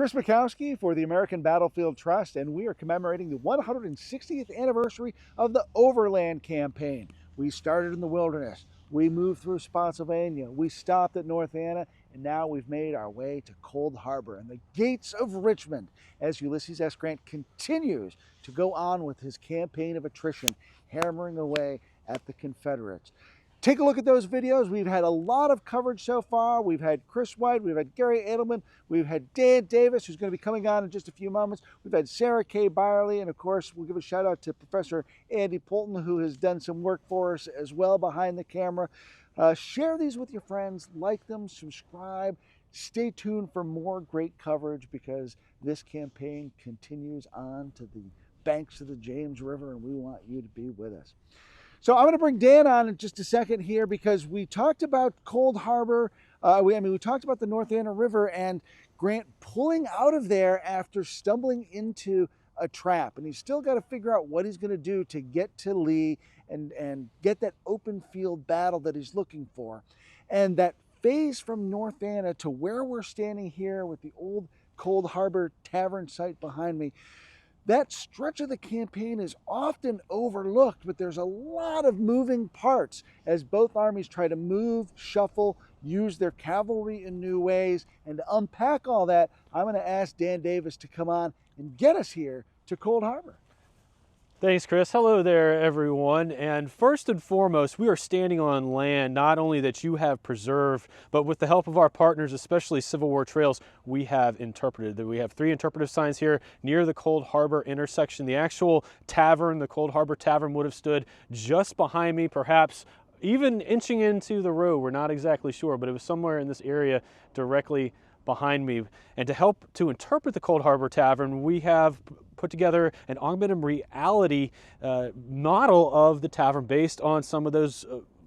Chris Mikowski for the American Battlefield Trust, and we are commemorating the 160th anniversary of the Overland campaign. We started in the wilderness, we moved through Spotsylvania, we stopped at North Anna, and now we've made our way to Cold Harbor and the gates of Richmond as Ulysses S. Grant continues to go on with his campaign of attrition, hammering away at the Confederates. Take a look at those videos. We've had a lot of coverage so far. We've had Chris White, we've had Gary Edelman, we've had Dan Davis, who's going to be coming on in just a few moments. We've had Sarah K. Byerly, and of course, we'll give a shout out to Professor Andy Poulton, who has done some work for us as well behind the camera. Share these with your friends, like them, subscribe. Stay tuned for more great coverage because this campaign continues on to the banks of the James River, and we want you to be with us. So I'm going to bring Dan on in just a second here because we talked about Cold Harbor. We talked about the North Anna River and Grant pulling out of there after stumbling into a trap. And he's still got to figure out what he's going to do to get to Lee and get that open field battle that he's looking for. And that phase from North Anna to where we're standing here with the old Cold Harbor Tavern site behind me, that stretch of the campaign is often overlooked, but there's a lot of moving parts as both armies try to move, shuffle, use their cavalry in new ways. And to unpack all that, I'm going to ask Dan Davis to come on and get us here to Cold Harbor. Thanks, Chris. Hello there, everyone. And first and foremost, we are standing on land not only that you have preserved, but with the help of our partners, especially Civil War Trails, we have interpreted. We have 3 interpretive signs here near the Cold Harbor intersection. The actual tavern, the Cold Harbor Tavern, would have stood just behind me, perhaps even inching into the road. We're not exactly sure, but it was somewhere in this area directly behind me. And to help to interpret the Cold Harbor Tavern, we have put together an augmented reality model of the tavern based on some of those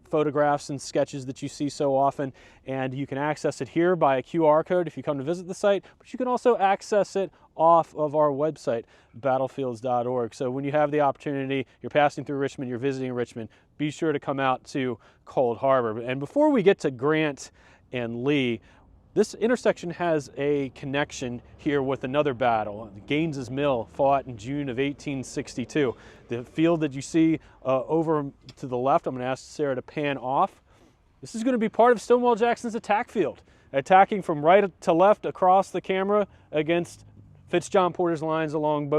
photographs and sketches that you see so often. And you can access it here by a QR code if you come to visit the site, but you can also access it off of our website, battlefields.org. So when you have the opportunity, you're passing through Richmond, you're visiting Richmond, be sure to come out to Cold Harbor. And before we get to Grant and Lee, this intersection has a connection here with another battle. Gaines's Mill fought in June of 1862. The field that you see over to the left, I'm going to ask Sarah to pan off. This is going to be part of Stonewall Jackson's attack field, attacking from right to left across the camera against Fitz-John Porter's lines along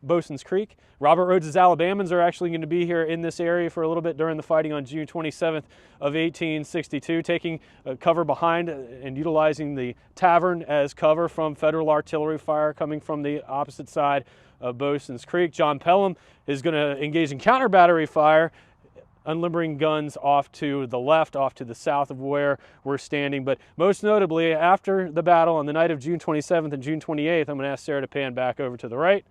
Bosun's Creek. Robert Rhodes's Alabamans are actually going to be here in this area for a little bit during the fighting on June 27th of 1862, taking cover behind and utilizing the tavern as cover from Federal artillery fire coming from the opposite side of Bosun's Creek. John Pelham is going to engage in counter battery fire, unlimbering guns off to the left, off to the south of where we're standing. But most notably, after the battle on the night of June 27th and June 28th, I'm going to ask Sarah to pan back over to the right.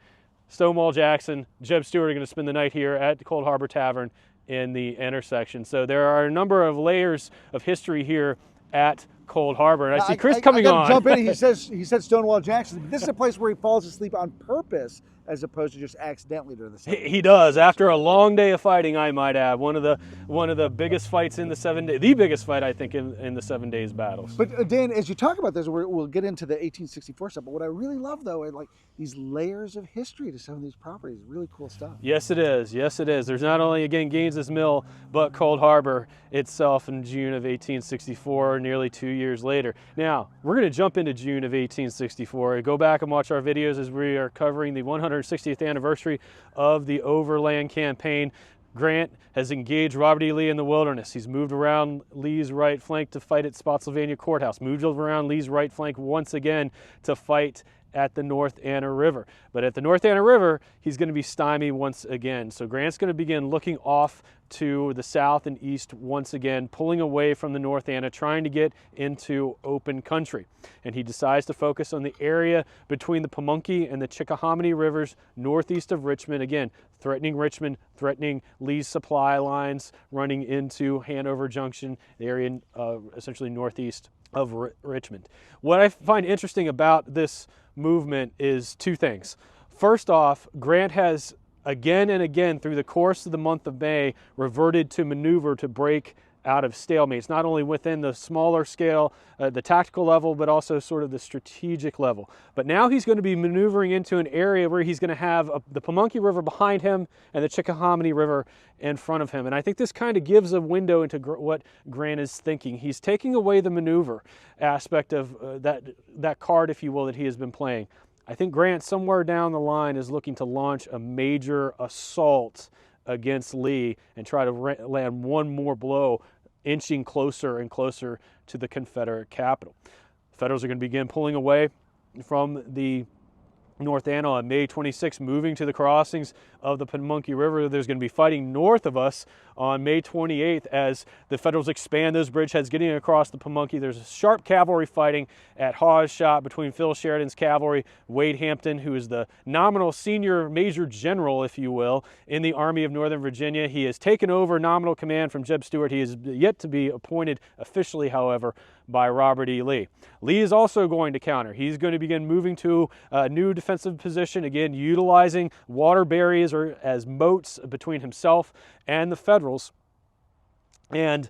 Stonewall Jackson, Jeb Stuart are going to spend the night here at the Cold Harbor Tavern in the intersection. So there are a number of layers of history here at Cold Harbor. And I see Chris coming on. Jump in. He said Stonewall Jackson. This is a place where he falls asleep on purpose as opposed to just accidentally during the 7 days. He does. After a long day of fighting, I might add, one of the biggest fights in the 7 days, the biggest fight I think in the 7 days battles. But Dan, as you talk about this, we'll get into the 1864 stuff. But what I really love though are like these layers of history to some of these properties. Really cool stuff. Yes, it is. Yes, it is. There's not only again Gaines's Mill, but Cold Harbor itself in June of 1864, nearly 2 years later. Now we're going to jump into June of 1864. Go back and watch our videos as we are covering the 160th anniversary of the Overland campaign. Grant has engaged Robert E. Lee in the wilderness. He's moved around Lee's right flank to fight at Spotsylvania Courthouse, moved around Lee's right flank once again to fight at the North Anna River. But at the North Anna River, he's going to be stymied once again. So Grant's going to begin looking off to the south and east once again, pulling away from the North Anna, trying to get into open country. And he decides to focus on the area between the Pamunkey and the Chickahominy rivers northeast of Richmond, again, threatening Richmond, threatening Lee's supply lines, running into Hanover Junction, the area essentially northeast of Richmond. What I find interesting about this movement is 2 things. First off, Grant has again and again through the course of the month of May reverted to maneuver to break out of stalemates, not only within the smaller scale, the tactical level, but also sort of the strategic level. But now he's going to be maneuvering into an area where he's going to have the Pamunkey River behind him and the Chickahominy River in front of him. And I think this kind of gives a window into what Grant is thinking. He's taking away the maneuver aspect of that card, if you will, that he has been playing. I think Grant, somewhere down the line, is looking to launch a major assault against Lee and try to land one more blow, inching closer and closer to the Confederate capital. The Federals are going to begin pulling away from the North Anna on May 26, moving to the crossings of the Pamunkey River. There's going to be fighting north of us on May 28th as the Federals expand those bridgeheads, getting across the Pamunkey. There's sharp cavalry fighting at Hawes Shot between Phil Sheridan's cavalry, Wade Hampton, who is the nominal senior major general, if you will, in the Army of Northern Virginia. He has taken over nominal command from Jeb Stuart. He is yet to be appointed officially, however, by Robert E. Lee. Lee is also going to counter. He's going to begin moving to a new defensive position, again, utilizing water barriers or as moats between himself and the Federals. And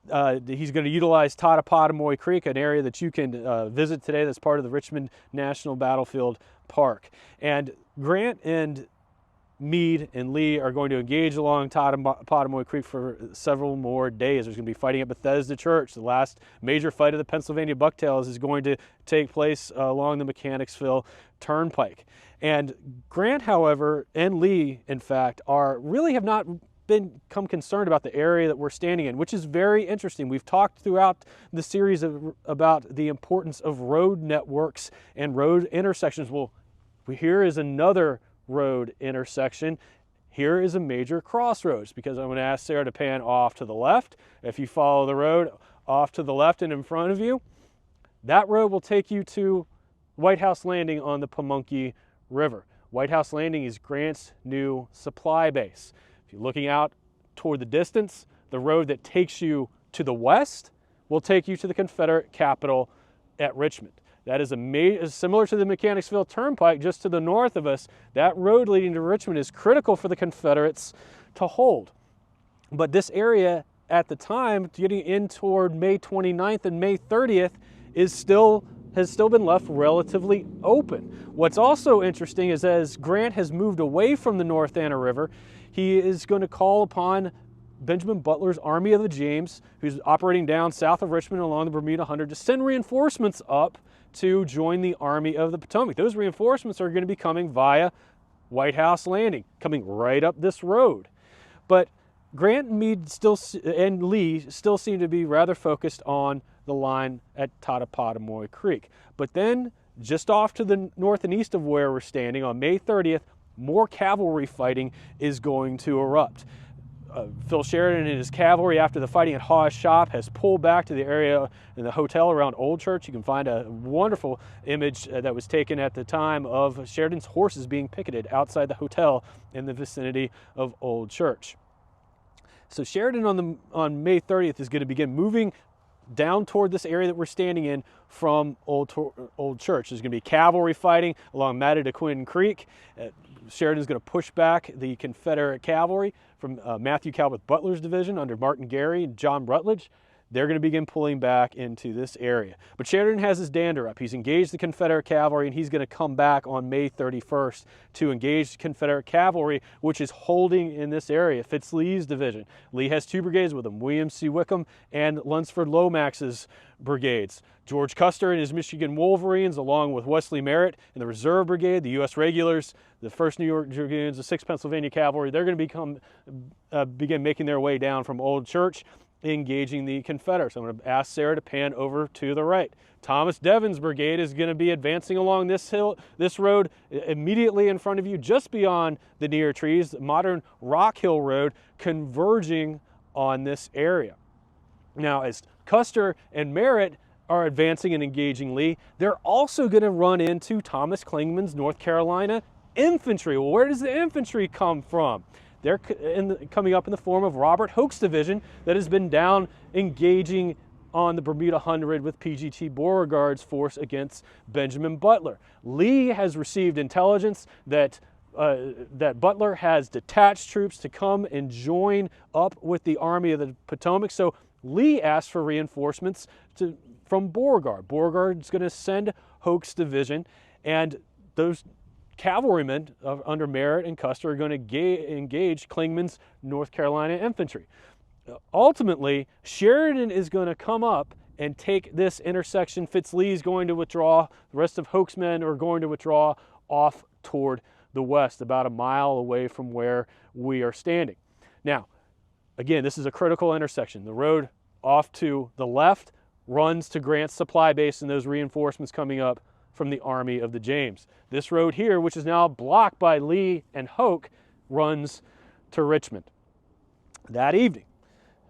he's going to utilize Totopotomoy Creek, an area that you can visit today that's part of the Richmond National Battlefield Park. And Grant and Meade and Lee are going to engage along Totopotomoy Creek for several more days. There's going to be fighting at Bethesda Church. The last major fight of the Pennsylvania Bucktails is going to take place along the Mechanicsville Turnpike. And Grant, however, and Lee, in fact, really have not become concerned about the area that we're standing in, which is very interesting. We've talked throughout the series about the importance of road networks and road intersections. Well, here is another road intersection. Here is a major crossroads, because I'm going to ask Sarah to pan off to the left. If you follow the road off to the left and in front of you, that road will take you to White House Landing on the Pamunkey River. White House Landing is Grant's new supply base. If you're looking out toward the distance, the road that takes you to the west will take you to the Confederate capital at Richmond. That is similar to the Mechanicsville Turnpike just to the north of us. That road leading to Richmond is critical for the Confederates to hold. But this area at the time, getting in toward May 29th and May 30th, has still been left relatively open. What's also interesting is as Grant has moved away from the North Anna River, he is going to call upon Benjamin Butler's Army of the James, who's operating down south of Richmond along the Bermuda Hundred, to send reinforcements up to join the Army of the Potomac. Those reinforcements are going to be coming via White House Landing, coming right up this road. But Grant and Meade and Lee still seem to be rather focused on the line at Totopotomoy Creek. But then, just off to the north and east of where we're standing, on May 30th, more cavalry fighting is going to erupt. Phil Sheridan and his cavalry, after the fighting at Hawes Shop, has pulled back to the area in the hotel around Old Church. You can find a wonderful image that was taken at the time of Sheridan's horses being picketed outside the hotel in the vicinity of Old Church. So Sheridan on May 30th is going to begin moving down toward this area that we're standing in from Old Church. There's going to be cavalry fighting along Mattadequin Creek. Sheridan's going to push back the Confederate cavalry from Matthew Calvert Butler's division under Martin Gary and John Rutledge. They're going to begin pulling back into this area. But Sheridan has his dander up. He's engaged the Confederate cavalry, and he's going to come back on May 31st to engage the Confederate cavalry, which is holding in this area. Fitz Lee's division. Lee has two brigades with him, William C. Wickham and Lunsford Lomax's brigades. George Custer and his Michigan Wolverines, along with Wesley Merritt and the Reserve Brigade, the U.S. Regulars, the 1st New York Dragoons, the 6th Pennsylvania Cavalry, they're going to begin making their way down from Old Church, engaging the Confederates. I'm going to ask Sarah to pan over to the right. Thomas Devon's brigade is going to be advancing along this road immediately in front of you, just beyond the near trees, the modern Rock Hill Road, converging on this area. Now, as Custer and Merritt are advancing and engaging Lee, they're also going to run into Thomas Clingman's North Carolina infantry. Well, where does the infantry come from? They're coming up in the form of Robert Hoke's division that has been down engaging on the Bermuda Hundred with PGT Beauregard's force against Benjamin Butler. Lee has received intelligence that that Butler has detached troops to come and join up with the Army of the Potomac. So Lee asked for reinforcements from Beauregard. Beauregard's going to send Hoke's division, and those cavalrymen under Merritt and Custer are going to engage Clingman's North Carolina infantry. Ultimately, Sheridan is going to come up and take this intersection. Fitz-Lee is going to withdraw. The rest of Hoke's men are going to withdraw off toward the west, about a mile away from where we are standing. Now, again, this is a critical intersection. The road off to the left runs to Grant's supply base and those reinforcements coming up from the Army of the James. This road here, which is now blocked by Lee and Hoke, runs to Richmond. That evening,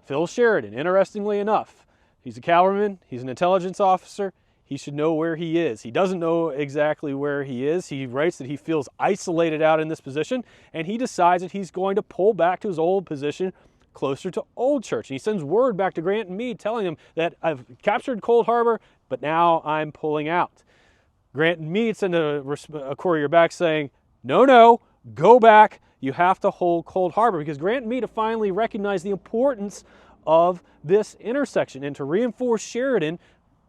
Phil Sheridan, interestingly enough, he's a cavalryman, he's an intelligence officer, he should know where he is. He doesn't know exactly where he is. He writes that he feels isolated out in this position, and he decides that he's going to pull back to his old position closer to Old Church. And he sends word back to Grant and Meade telling him that I've captured Cold Harbor, but now I'm pulling out. Grant and Meade send a courier back saying, no, go back. You have to hold Cold Harbor, because Grant and Meade have finally recognized the importance of this intersection. And to reinforce Sheridan,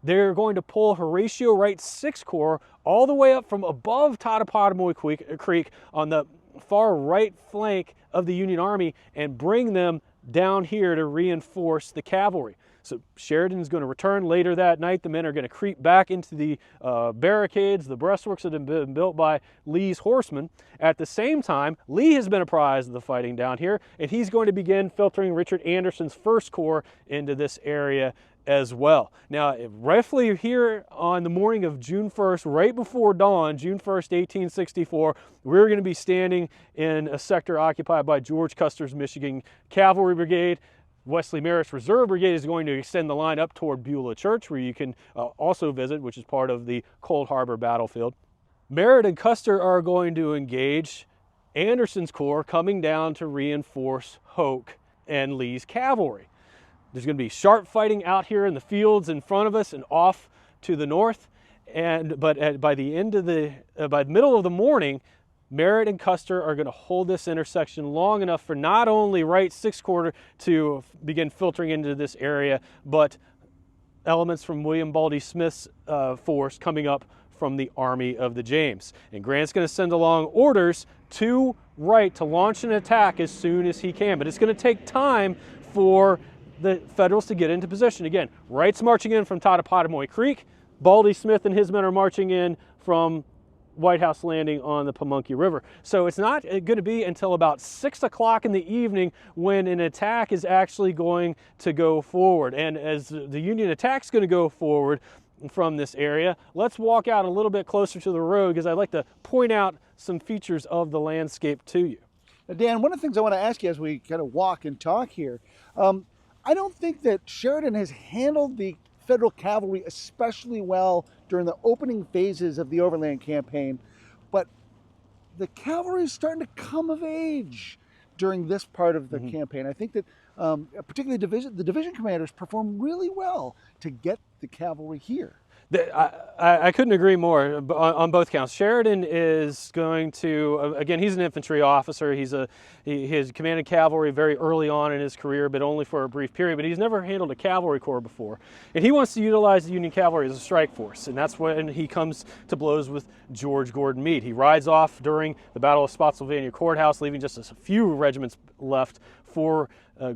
they're going to pull Horatio Wright's 6th Corps all the way up from above Totopotomoy Creek on the far right flank of the Union Army and bring them down here to reinforce the cavalry. So Sheridan's going to return later that night. The men are going to creep back into the barricades, the breastworks that have been built by Lee's horsemen. At the same time, Lee has been apprised of the fighting down here, and he's going to begin filtering Richard Anderson's 1st Corps into this area as well. Now, roughly here on the morning of June 1st, right before dawn, June 1st, 1864, we're going to be standing in a sector occupied by George Custer's Michigan Cavalry Brigade. Wesley Merritt's Reserve Brigade is going to extend the line up toward Beulah Church, where you can also visit, which is part of the Cold Harbor battlefield. Merritt and Custer are going to engage Anderson's Corps coming down to reinforce Hoke and Lee's cavalry. There's going to be sharp fighting out here in the fields in front of us and off to the north. But by the middle of the morning, Merritt and Custer are going to hold this intersection long enough for not only Wright's 6th Corps to begin filtering into this area, but elements from William Baldy Smith's force coming up from the Army of the James. And Grant's going to send along orders to Wright to launch an attack as soon as he can. But it's going to take time for the Federals to get into position. Again, Wright's marching in from Totopotomoy Creek. Baldy Smith and his men are marching in from White House Landing on the Pamunkey River. So it's not going to be until about 6 o'clock in the evening when an attack is actually going to go forward. And as the Union attack's going to go forward from this area, let's walk out a little bit closer to the road, because I'd like to point out some features of the landscape to you. Now, Dan, one of the things I want to ask you as we kind of walk and talk here, I don't think that Sheridan has handled the Federal cavalry especially well during the opening phases of the Overland campaign, but the cavalry is starting to come of age during this part of the campaign. I think that particularly the division commanders perform really well to get the cavalry here. I couldn't agree more on both counts. Sheridan is going to, again, he's an infantry officer. He has commanded cavalry very early on in his career, but only for a brief period. But he's never handled a cavalry corps before. And he wants to utilize the Union cavalry as a strike force. And that's when he comes to blows with George Gordon Meade. He rides off during the Battle of Spotsylvania Courthouse, leaving just a few regiments left for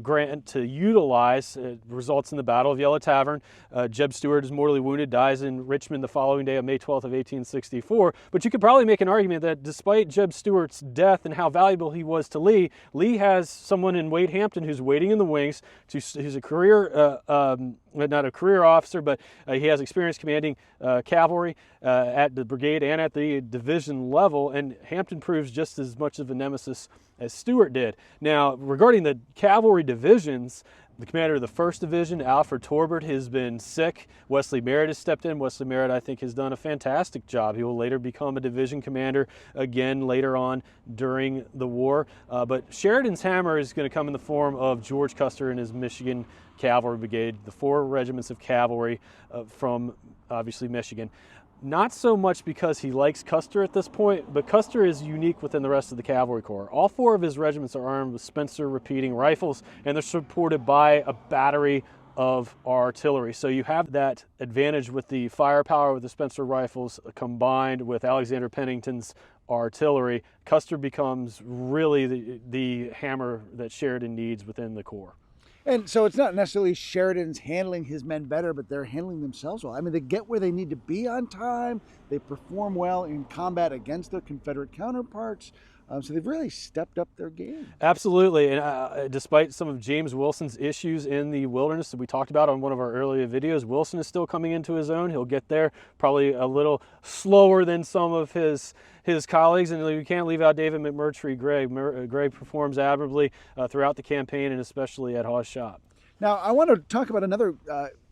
Grant to utilize. It results in the Battle of Yellow Tavern. Jeb Stuart is mortally wounded, dies in Richmond the following day of May 12th of 1864. But you could probably make an argument that despite Jeb Stuart's death and how valuable he was to Lee, Lee has someone in Wade Hampton who's waiting in the wings. Who's a career, not a career officer, but he has experience commanding cavalry at the brigade and at the division level. And Hampton proves just as much of a nemesis as Stuart did. Now, regarding the cavalry divisions, the commander of the 1st Division, Alfred Torbert, has been sick. Wesley Merritt has stepped in. Wesley Merritt, I think, has done a fantastic job. He will later become a division commander again later on during the war. But Sheridan's hammer is going to come in the form of George Custer and his Michigan Cavalry Brigade, the 4 regiments of cavalry from, obviously, Michigan. not so much because he likes Custer at this point, but Custer is unique within the rest of the Cavalry Corps. All 4 of his regiments are armed with Spencer repeating rifles, and they're supported by a battery of artillery. So you have that advantage with the firepower with the Spencer rifles combined with Alexander Pennington's artillery. Custer becomes really the hammer that Sheridan needs within the Corps. And so it's not necessarily Sheridan's handling his men better, but they're handling themselves well. I mean, they get where they need to be on time. They perform well in combat against their Confederate counterparts. So they've really stepped up their game. Absolutely. And despite some of James Wilson's issues in the wilderness that we talked about on one of our earlier videos, Wilson is still coming into his own. He'll get there probably a little slower than some of his colleagues. And you can't leave out David McMurtry Gregg. Gregg performs admirably throughout the campaign and especially at Hawes Shop. Now, I want to talk about another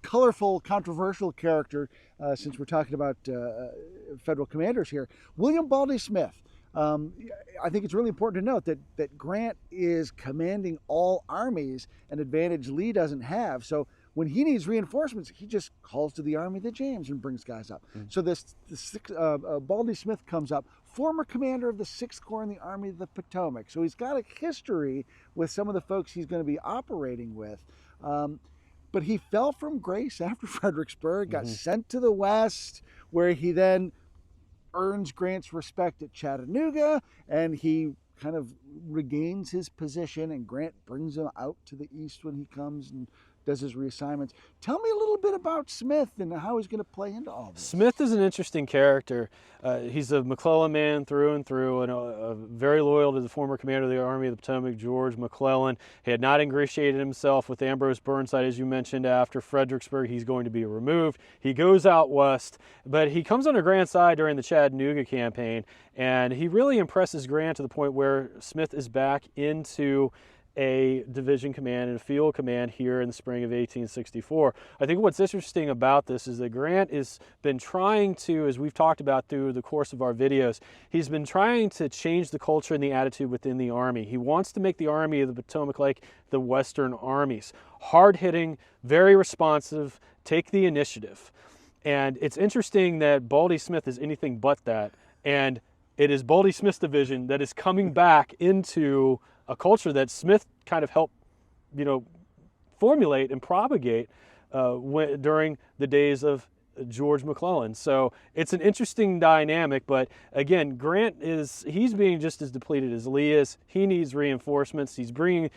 colorful, controversial character since we're talking about federal commanders here. William Baldy Smith. I think it's really important to note that Grant is commanding all armies, an advantage Lee doesn't have. So when he needs reinforcements, he just calls to the Army of the James and brings guys up. So Baldy Smith comes up, former commander of the 6th Corps in the Army of the Potomac. So he's got a history with some of the folks he's going to be operating with. But he fell from grace after Fredericksburg, got sent to the West, where he then earns Grant's respect at Chattanooga, and he kind of regains his position, and Grant brings him out to the east when he comes and does his reassignments. Tell me a little bit about Smith and how he's going to play into all this. Smith is an interesting character. He's a McClellan man through and through, and very loyal to the former commander of the Army of the Potomac, George McClellan. He had not ingratiated himself with Ambrose Burnside, as you mentioned. After Fredericksburg, he's going to be removed. He goes out west, but he comes under Grant's side during the Chattanooga campaign, and he really impresses Grant to the point where Smith is back into a division command and a field command here in the spring of 1864. I think what's interesting about this is that Grant has been trying to, as we've talked about through the course of our videos, he's been trying to change the culture and the attitude within the Army. He wants to make the Army of the Potomac like the Western armies. Hard-hitting, very responsive, take the initiative. And it's interesting that Baldy Smith is anything but that. And it is Baldy Smith's division that is coming back into a culture that Smith kind of helped, formulate and propagate during the days of George McClellan. So it's an interesting dynamic, but again, he's being just as depleted as Lee is. He needs reinforcements. He's bringing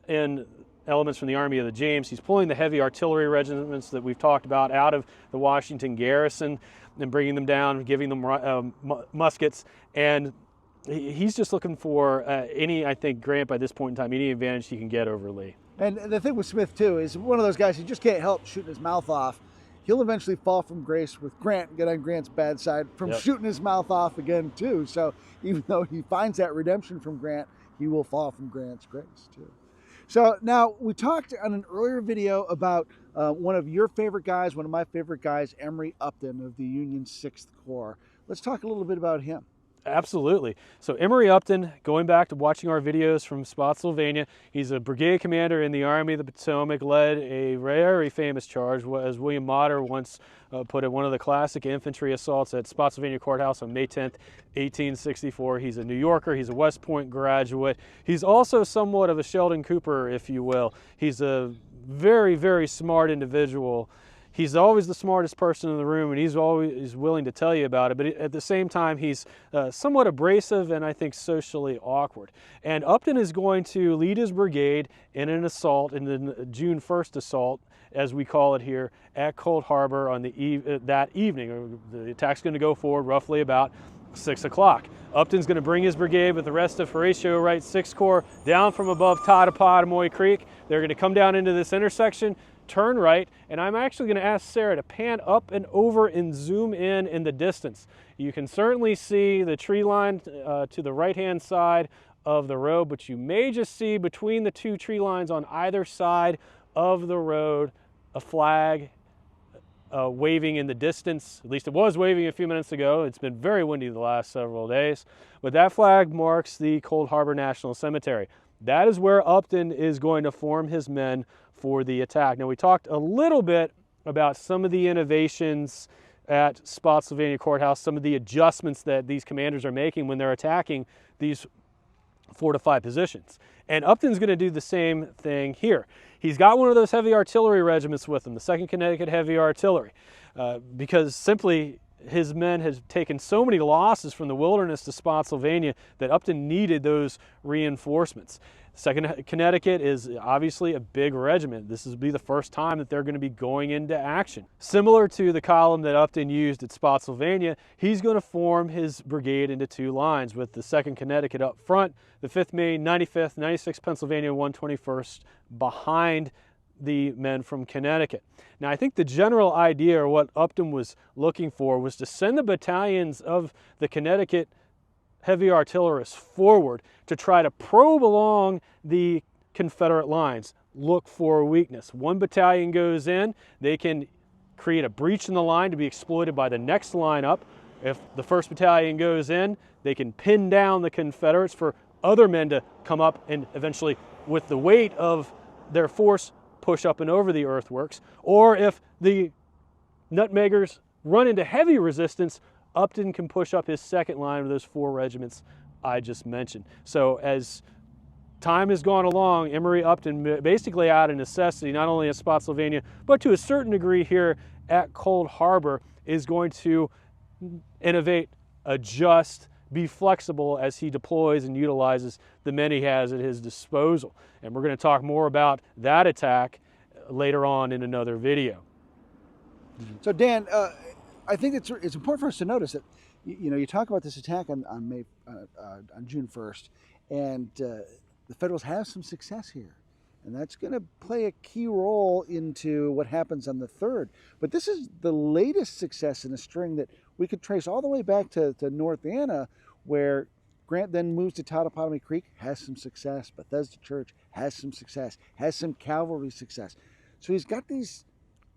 in elements from the Army of the James. He's pulling the heavy artillery regiments that we've talked about out of the Washington garrison and bringing them down, giving them muskets, and he's just looking for I think Grant by this point in time, any advantage he can get over Lee. And the thing with Smith too is one of those guys who just can't help shooting his mouth off. He'll eventually fall from grace with Grant and get on Grant's bad side from shooting his mouth off again too. So even though he finds that redemption from Grant, he will fall from Grant's grace too. So now we talked on an earlier video about one of your favorite guys, one of my favorite guys, Emory Upton of the Union 6th Corps. Let's talk a little bit about him. Absolutely. So Emory Upton, going back to watching our videos from Spotsylvania, he's a brigade commander in the Army of the Potomac, led a very famous charge, as William Motter once put it, one of the classic infantry assaults at Spotsylvania Courthouse on May 10th, 1864. He's a New Yorker. He's a West Point graduate. He's also somewhat of a Sheldon Cooper, if you will. He's a very smart individual. He's always the smartest person in the room, and he's always willing to tell you about it. But at the same time, he's somewhat abrasive and I think socially awkward. And Upton is going to lead his brigade in an assault, in the June 1st assault, as we call it here, at Cold Harbor on that evening. The attack's going to go forward roughly about 6 o'clock. Upton's going to bring his brigade with the rest of Horatio Wright's 6th Corps down from above Totopotomoy Creek. They're going to come down into this intersection, turn right, and I'm actually going to ask Sarah to pan up and over and zoom in the distance. You can certainly see the tree line to the right-hand side of the road, but you may just see between the two tree lines on either side of the road a flag waving in the distance. At least it was waving a few minutes ago. It's been very windy the last several days, but that flag marks the Cold Harbor National Cemetery. That is where Upton is going to form his men for the attack. Now, we talked a little bit about some of the innovations at Spotsylvania Courthouse, some of the adjustments that these commanders are making when they're attacking these fortified positions. And Upton's going to do the same thing here. He's got one of those heavy artillery regiments with him, the 2nd Connecticut Heavy Artillery, because simply his men had taken so many losses from the Wilderness to Spotsylvania that Upton needed those reinforcements. 2nd Connecticut is obviously a big regiment. This will be the first time that they're going to be going into action. Similar to the column that Upton used at Spotsylvania, he's going to form his brigade into 2 lines, with the 2nd Connecticut up front, the 5th Maine, 95th, 96th Pennsylvania, 121st behind the men from Connecticut. Now, I think the general idea, or what Upton was looking for, was to send the battalions of the Connecticut heavy artillerists forward to try to probe along the Confederate lines, look for weakness. One battalion goes in, they can create a breach in the line to be exploited by the next line up. If the 1st battalion goes in, they can pin down the Confederates for other men to come up and eventually, with the weight of their force, push up and over the earthworks. Or if the nutmeggers run into heavy resistance, Upton can push up his 2nd line of those 4 regiments I just mentioned. So as time has gone along, Emory Upton, basically out of necessity, not only at Spotsylvania, but to a certain degree here at Cold Harbor, is going to innovate, adjust, be flexible as he deploys and utilizes the men he has at his disposal. And we're going to talk more about that attack later on in another video. So Dan, I think it's important for us to notice that, you talk about this attack on June 1st, and the Federals have some success here, and that's going to play a key role into what happens on the 3rd. But this is the latest success in a string that we could trace all the way back to North Anna, where Grant then moves to Totopotomoy Creek, has some success. Bethesda Church has some success, has some cavalry success. So he's got this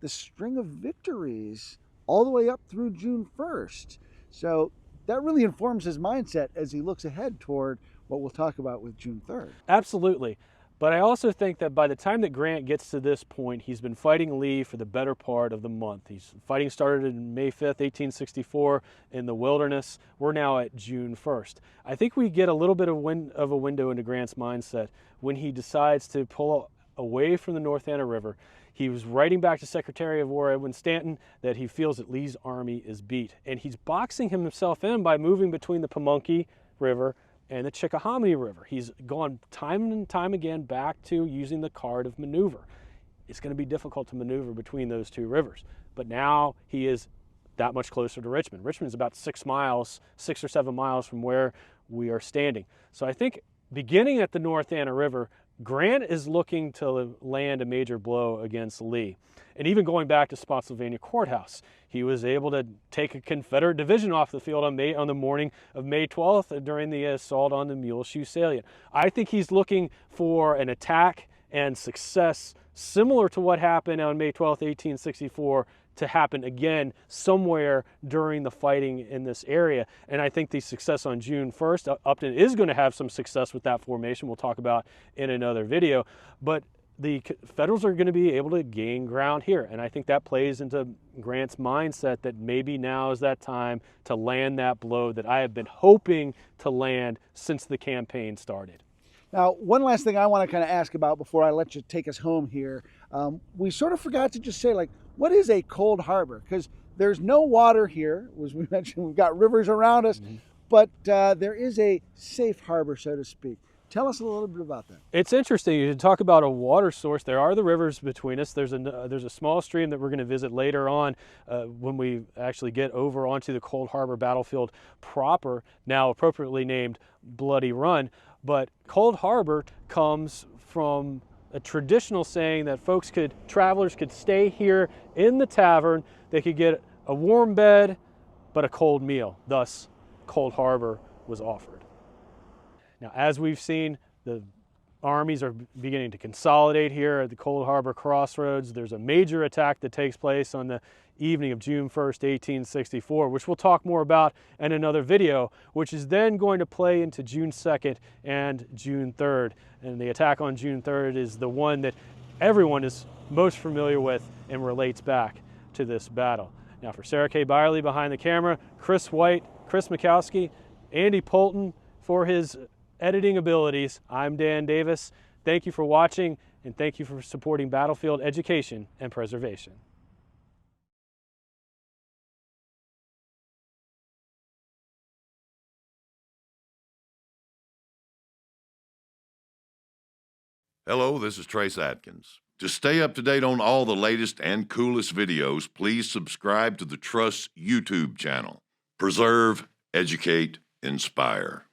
string of victories all the way up through June 1st. So that really informs his mindset as he looks ahead toward what we'll talk about with June 3rd. Absolutely. But I also think that by the time that Grant gets to this point, he's been fighting Lee for the better part of the month. Fighting started in May 5th, 1864 in the Wilderness. We're now at June 1st. I think we get a little bit of a window into Grant's mindset when he decides to pull away from the North Anna River. He was writing back to Secretary of War Edwin Stanton that he feels that Lee's army is beat. And he's boxing himself in by moving between the Pamunkey River and the Chickahominy River. He's gone time and time again back to using the card of maneuver. It's going to be difficult to maneuver between those 2 rivers. But now he is that much closer to Richmond. Richmond is about 6 or 7 miles from where we are standing. So I think beginning at the North Anna River, Grant is looking to land a major blow against Lee. And even going back to Spotsylvania Courthouse, he was able to take a Confederate division off the field on the morning of May 12th during the assault on the Muleshoe Salient. I think he's looking for an attack and success similar to what happened on May 12th, 1864, to happen again somewhere during the fighting in this area. And I think the success on June 1st, Upton is going to have some success with that formation we'll talk about in another video. But the Federals are going to be able to gain ground here. And I think that plays into Grant's mindset that maybe now is that time to land that blow that I have been hoping to land since the campaign started. Now, one last thing I want to kind of ask about before I let you take us home here. We sort of forgot to just say, what is a cold harbor? Because there's no water here. As we mentioned, we've got rivers around us, but there is a safe harbor, so to speak. Tell us a little bit about that. It's interesting. You talk about a water source. There are the rivers between us. There's a small stream that we're going to visit later on when we actually get over onto the Cold Harbor battlefield proper, now appropriately named Bloody Run. But Cold Harbor comes from a traditional saying that travelers could stay here in the tavern. They could get a warm bed, but a cold meal. Thus, Cold Harbor was offered. Now, as we've seen, the armies are beginning to consolidate here at the Cold Harbor Crossroads. There's a major attack that takes place on the evening of June 1st, 1864, which we'll talk more about in another video, which is then going to play into June 2nd and June 3rd. And the attack on June 3rd is the one that everyone is most familiar with and relates back to this battle. Now for Sarah K. Byerly behind the camera, Chris White, Chris Mikowski, Andy Polton for his editing abilities, I'm Dan Davis. Thank you for watching, and thank you for supporting battlefield education and preservation. Hello, this is Trace Atkins. To stay up to date on all the latest and coolest videos, please subscribe to the Trust YouTube channel. Preserve, educate, inspire.